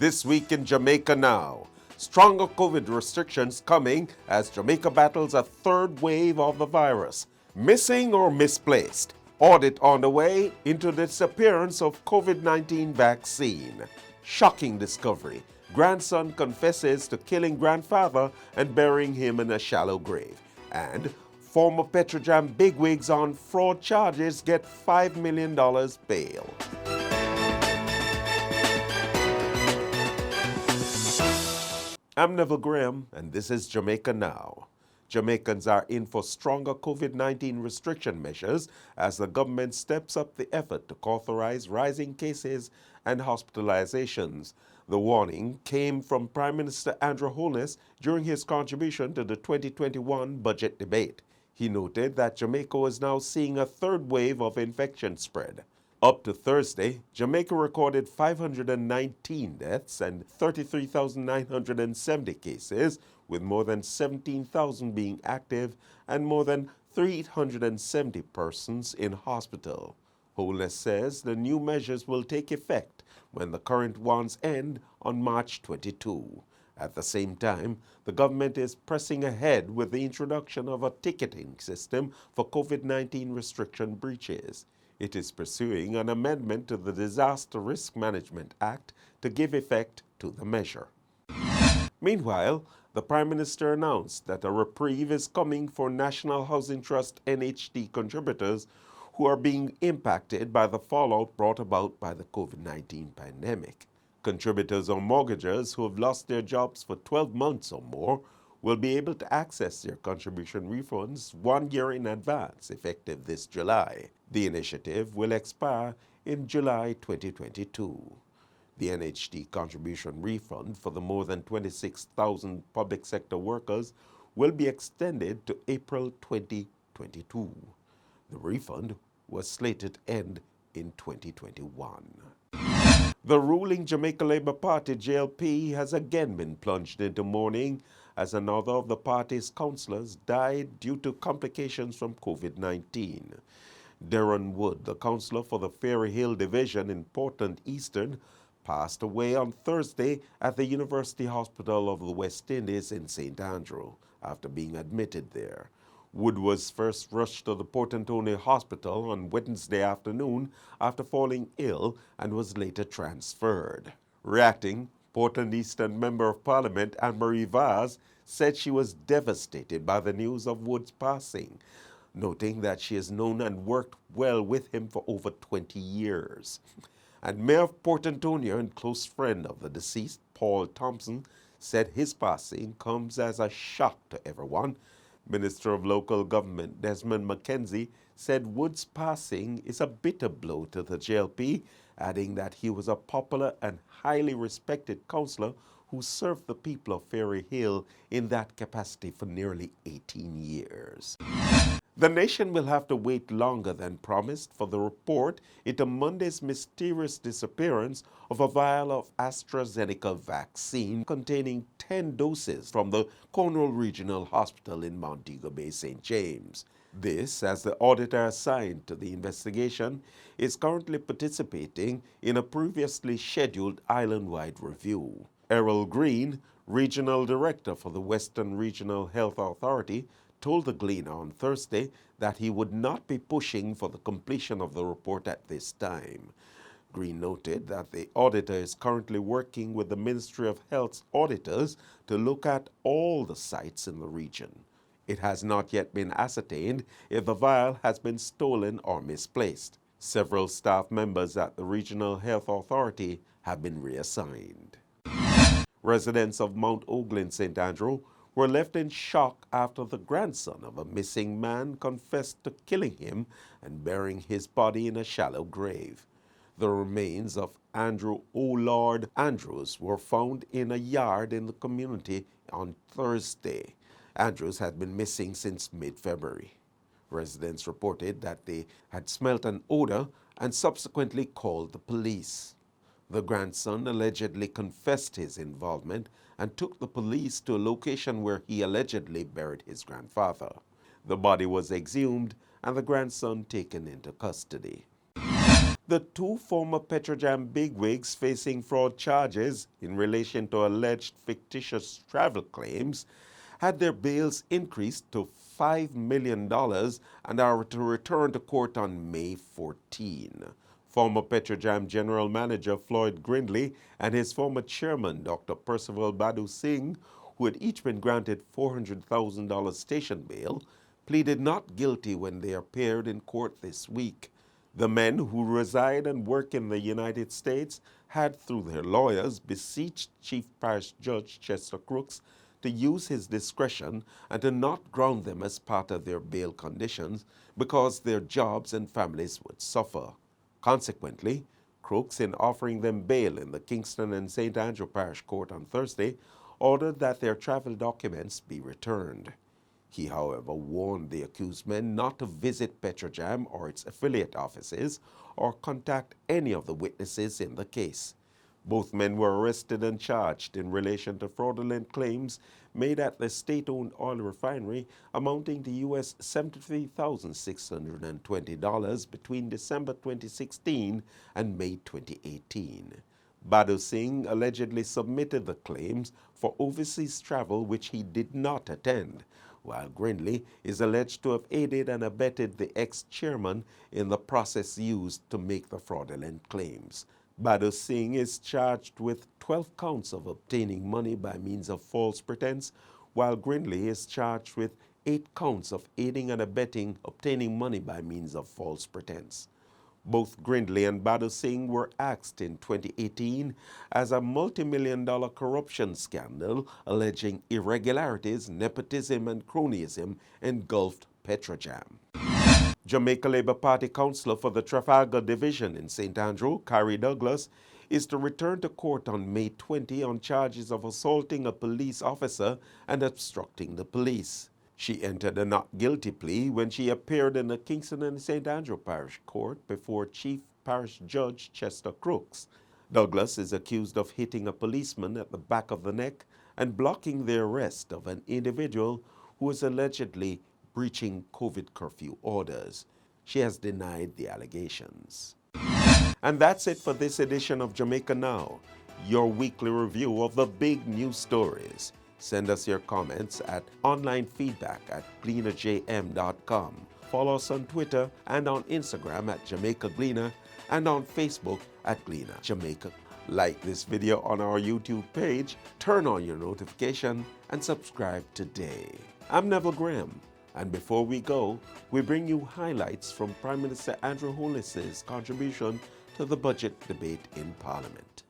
This week in Jamaica Now, stronger COVID restrictions coming as Jamaica battles a third wave of the virus. Missing or misplaced? Audit on the way into the disappearance of COVID-19 vaccine. Shocking discovery. Grandson confesses to killing grandfather and burying him in a shallow grave. And former Petrojam bigwigs on fraud charges get $5 million bail. I'm Neville Graham, and this is Jamaica Now. Jamaicans are in for stronger COVID-19 restriction measures as the government steps up the effort to authorize rising cases and hospitalizations. The warning came from Prime Minister Andrew Former during his contribution to the 2021 budget debate. He noted that Jamaica was now seeing a third wave of infection spread. Up to Thursday, Jamaica recorded 519 deaths and 33,970 cases, with more than 17,000 being active and more than 370 persons in hospital. Holness says the new measures will take effect when the current ones end on March 22. At the same time, the government is pressing ahead with the introduction of a ticketing system for COVID-19 restriction breaches. It is pursuing an amendment to the Disaster Risk Management Act to give effect to the measure. Meanwhile, the Prime Minister announced that a reprieve is coming for National Housing Trust NHT contributors who are being impacted by the fallout brought about by the COVID-19 pandemic. Contributors or mortgagers who have lost their jobs for 12 months or more will be able to access their contribution refunds 1 year in advance, effective this July. The initiative will expire in July 2022. The NHT contribution refund for the more than 26,000 public sector workers will be extended to April 2022. The refund was slated to end in 2021. The ruling Jamaica Labour Party, JLP, has again been plunged into mourning as another of the party's councillors died due to complications from COVID-19. Darren Wood, the councillor for the Ferry Hill Division in Portland Eastern, passed away on Thursday at the University Hospital of the West Indies in St. Andrew after being admitted there. Wood was first rushed to the Port Antonio Hospital on Wednesday afternoon after falling ill and was later transferred. Reacting, Portland Eastern Member of Parliament Anne-Marie Vaz said she was devastated by the news of Wood's passing, noting that she has known and worked well with him for over 20 years. And Mayor of Port Antonio and close friend of the deceased, Paul Thompson, said his passing comes as a shock to everyone. Minister of Local Government Desmond McKenzie said Wood's passing is a bitter blow to the JLP, adding that he was a popular and highly respected councillor who served the people of Ferry Hill in that capacity for nearly 18 years. The nation will have to wait longer than promised for the report into Monday's mysterious disappearance of a vial of AstraZeneca vaccine containing 10 doses from the Cornwall Regional Hospital in Montego Bay, St. James. This, as the auditor assigned to the investigation, is currently participating in a previously scheduled island-wide review. Errol Green, Regional Director for the Western Regional Health Authority, told the Gleaner on Thursday that he would not be pushing for the completion of the report at this time. Green noted that the auditor is currently working with the Ministry of Health's auditors to look at all the sites in the region. It has not yet been ascertained if the vial has been stolen or misplaced. Several staff members at the Regional Health Authority have been reassigned. Residents of Mount Olge in St. Andrew were left in shock after the grandson of a missing man confessed to killing him and burying his body in a shallow grave. The remains of Andrew Lord Andrews were found in a yard in the community on Thursday. Andrews had been missing since mid-February. Residents reported that they had smelt an odor and subsequently called the police. The grandson allegedly confessed his involvement and took the police to a location where he allegedly buried his grandfather. The body was exhumed and the grandson taken into custody. The two former Petrojam bigwigs facing fraud charges in relation to alleged fictitious travel claims had their bails increased to $5 million and are to return to court on May 14. Former Petrojam General Manager Floyd Grindley and his former chairman, Dr. Percival Badu Singh, who had each been granted $400,000 station bail, pleaded not guilty when they appeared in court this week. The men, who reside and work in the United States, had, through their lawyers, beseeched Chief Parish Judge Chester Crooks to use his discretion and to not ground them as part of their bail conditions because their jobs and families would suffer. Consequently, Crooks, in offering them bail in the Kingston and St. Andrew Parish Court on Thursday, ordered that their travel documents be returned. He, however, warned the accused men not to visit Petrojam or its affiliate offices or contact any of the witnesses in the case. Both men were arrested and charged in relation to fraudulent claims made at the state-owned oil refinery amounting to US $73,620 between December 2016 and May 2018. Badu Singh allegedly submitted the claims for overseas travel which he did not attend, while Grindley is alleged to have aided and abetted the ex-chairman in the process used to make the fraudulent claims. Badu Singh is charged with 12 counts of obtaining money by means of false pretense, while Grindley is charged with 8 counts of aiding and abetting obtaining money by means of false pretense. Both Grindley and Badu Singh were axed in 2018 as a multi-million-dollar corruption scandal alleging irregularities, nepotism, and cronyism engulfed Petrojam. Jamaica Labour Party councillor for the Trafalgar Division in St. Andrew, Carrie Douglas, is to return to court on May 20 on charges of assaulting a police officer and obstructing the police. She entered a not guilty plea when she appeared in the Kingston and St. Andrew Parish Court before Chief Parish Judge Chester Crooks. Douglas is accused of hitting a policeman at the back of the neck and blocking the arrest of an individual who was allegedly breaching COVID curfew orders. She has denied the allegations. And that's it for this edition of Jamaica Now, your weekly review of the big news stories. Send us your comments at onlinefeedback@gleanerjm.com. Follow us on Twitter and on Instagram at Jamaica Gleaner and on Facebook at Gleaner Jamaica. Like this video on our YouTube page, turn on your notification, and subscribe today. I'm Neville Graham, and before we go, we bring you highlights from Prime Minister Andrew Holness's contribution to the budget debate in Parliament.